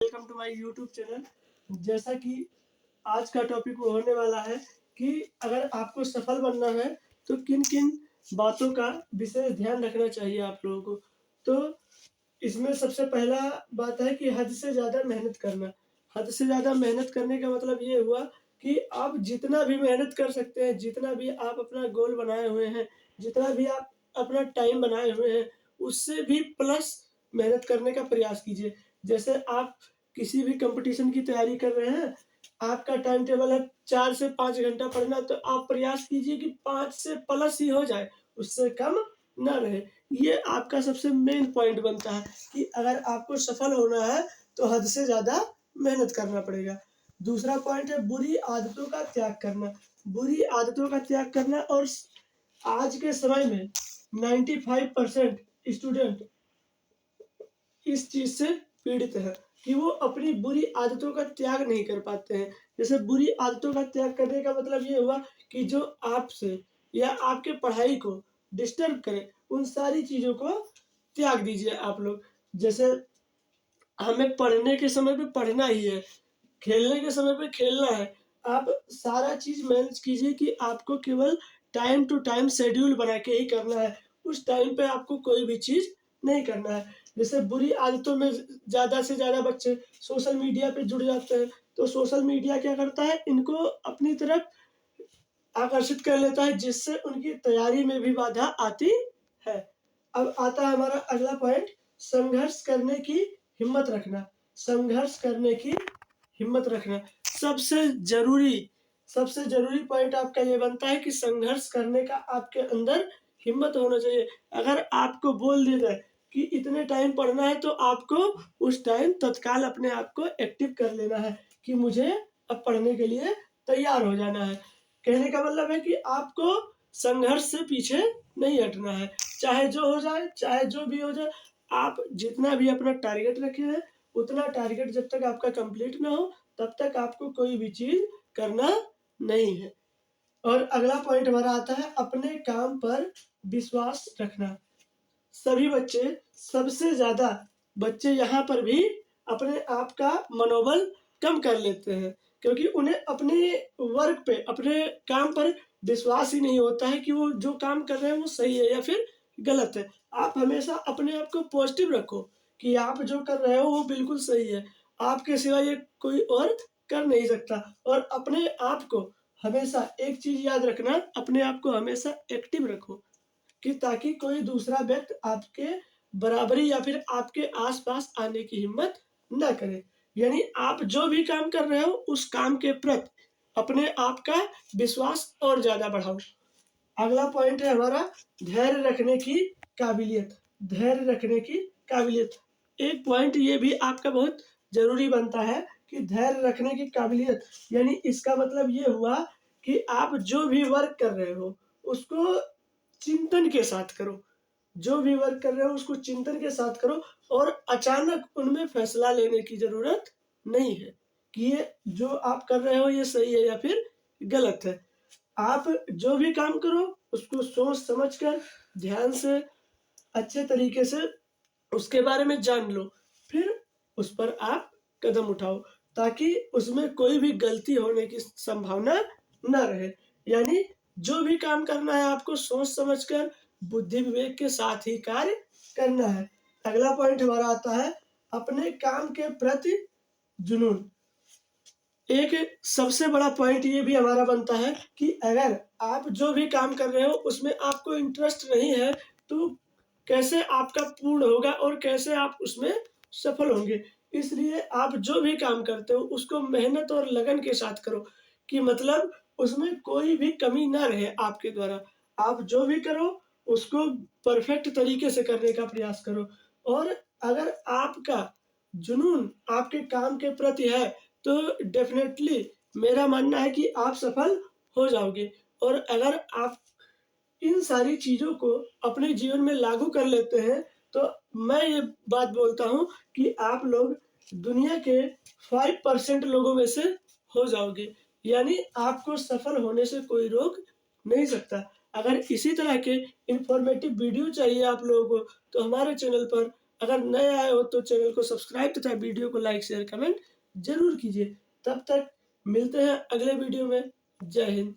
Welcome to my YouTube channel. जैसा कि आज का टॉपिक वो होने वाला है कि अगर आपको सफल बनना है तो किन किन बातों का विशेष ध्यान रखना चाहिए आप लोगों को। तो इसमें सबसे पहला बात है कि हद से ज़्यादा मेहनत करना। हद से ज़्यादा मेहनत करने का मतलब ये हुआ कि आप जितना भी मेहनत कर सकते हैं, जितना भी आप अपना गोल बनाए हुए हैं, जितना भी आप अपना टाइम बनाए हुए हैं, उससे भी प्लस मेहनत करने का प्रयास कीजिए। जैसे आप किसी भी कॉम्पिटिशन की तैयारी कर रहे हैं, आपका टाइम टेबल है 4 से 5 घंटा पढ़ना, तो आप प्रयास कीजिए कि 5 से प्लस ही हो जाए, उससे कम ना रहे। ये आपका सबसे मेन पॉइंट बनता है कि अगर आपको सफल होना है तो हद से ज़्यादा मेहनत करना पड़ेगा। दूसरा पॉइंट है बुरी आदतों का त्याग करना। बुरी आदतों का त्याग करना और आज के समय में 95% स्टूडेंट इस चीज़ से पीड़ित है कि वो अपनी बुरी आदतों का त्याग नहीं कर पाते हैं। जैसे बुरी आदतों का त्याग करने का मतलब ये हुआ कि जो आपसे या आपके पढ़ाई को डिस्टर्ब करे, उन सारी चीज़ों को त्याग दीजिए आप लोग। जैसे हमें पढ़ने के समय पे पढ़ना ही है, खेलने के समय पे खेलना है। आप सारा चीज़ मैनेज कीजिए कि आपको केवल टाइम टू टाइम शेड्यूल बना के ही करना है। उस टाइम पे आपको कोई भी चीज़ नहीं करना है। जैसे बुरी आदतों में ज़्यादा से ज़्यादा बच्चे सोशल मीडिया पे जुड़ जाते हैं, तो सोशल मीडिया क्या करता है, इनको अपनी तरफ आकर्षित कर लेता है, जिससे उनकी तैयारी में भी बाधा आती है। अब आता है हमारा अगला पॉइंट, संघर्ष करने की हिम्मत रखना। संघर्ष करने की हिम्मत रखना सबसे ज़रूरी सबसे ज़रूरी पॉइंट आपका ये बनता है कि संघर्ष करने का आपके अंदर हिम्मत होना चाहिए। अगर आपको बोल दिया जाए कि इतने टाइम पढ़ना है, तो आपको उस टाइम तत्काल अपने आप को एक्टिव कर लेना है कि मुझे अब पढ़ने के लिए तैयार हो जाना है। कहने का मतलब है कि आपको संघर्ष से पीछे नहीं हटना है, चाहे जो हो जाए, चाहे जो भी हो जाए। आप जितना भी अपना टारगेट रखे हैं, उतना टारगेट जब तक आपका कंप्लीट ना हो, तब तक आपको कोई भी चीज़ करना नहीं है। और अगला पॉइंट हमारा आता है अपने काम पर विश्वास रखना। सभी बच्चे सबसे ज़्यादा बच्चे यहाँ पर भी अपने आप का मनोबल कम कर लेते हैं, क्योंकि उन्हें अपने वर्क पे, अपने काम पर विश्वास ही नहीं होता है कि वो जो काम कर रहे हैं वो सही है या फिर गलत है। आप हमेशा अपने आप को पॉजिटिव रखो कि आप जो कर रहे हो वो बिल्कुल सही है, आपके सिवा ये कोई और कर नहीं सकता। और अपने आप को हमेशा एक चीज़ याद रखना, अपने आप को हमेशा एक्टिव रखो कि ताकि कोई दूसरा व्यक्ति आपके बराबरी या फिर आपके आस-पास आने की हिम्मत ना करे। यानी आप जो भी काम कर रहे हो, उस काम के प्रति अपने आप का विश्वास और ज़्यादा बढ़ाओ। अगला पॉइंट है हमारा धैर्य रखने की काबिलियत। धैर्य रखने की काबिलियत। एक पॉइंट ये भी आपका बहुत ज़रूरी बनता है कि धैर्य रखने की काबिलियत, यानी इसका मतलब ये हुआ कि आप जो भी वर्क कर रहे हो, उसको चिंतन के साथ करो। जो भी वर्क कर रहे हो उसको चिंतन के साथ करो और अचानक उनमें फैसला लेने की ज़रूरत नहीं है कि ये जो आप कर रहे हो ये सही है या फिर गलत है। आप जो भी काम करो उसको सोच समझ कर, ध्यान से, अच्छे तरीके से उसके बारे में जान लो, फिर उस पर आप कदम उठाओ ताकि उसमें कोई भी गलती होने की संभावना ना रहे। यानी जो भी काम करना है आपको सोच समझ कर, बुद्धि विवेक के साथ ही कार्य करना है। अगला पॉइंट हमारा आता है अपने काम के प्रति जुनून। एक सबसे बड़ा पॉइंट ये भी हमारा बनता है कि अगर आप जो भी काम कर रहे हो उसमें आपको इंटरेस्ट नहीं है, तो कैसे आपका पूर्ण होगा और कैसे आप उसमें सफल होंगे। इसलिए आप जो भी काम करते हो उसको मेहनत और लगन के साथ करो कि मतलब उसमें कोई भी कमी ना रहे आपके द्वारा। आप जो भी करो उसको परफेक्ट तरीके से करने का प्रयास करो। और अगर आपका जुनून आपके काम के प्रति है, तो डेफ़िनेटली मेरा मानना है कि आप सफल हो जाओगे। और अगर आप इन सारी चीज़ों को अपने जीवन में लागू कर लेते हैं, तो मैं ये बात बोलता हूँ कि आप लोग दुनिया के 5% लोगों में से हो जाओगे। यानी आपको सफल होने से कोई रोक नहीं सकता। अगर इसी तरह के इन्फॉर्मेटिव वीडियो चाहिए आप लोगों को, तो हमारे चैनल पर अगर नए आए हो तो चैनल को सब्सक्राइब तथा वीडियो को लाइक, शेयर, कमेंट ज़रूर कीजिए। तब तक मिलते हैं अगले वीडियो में। जय हिंद।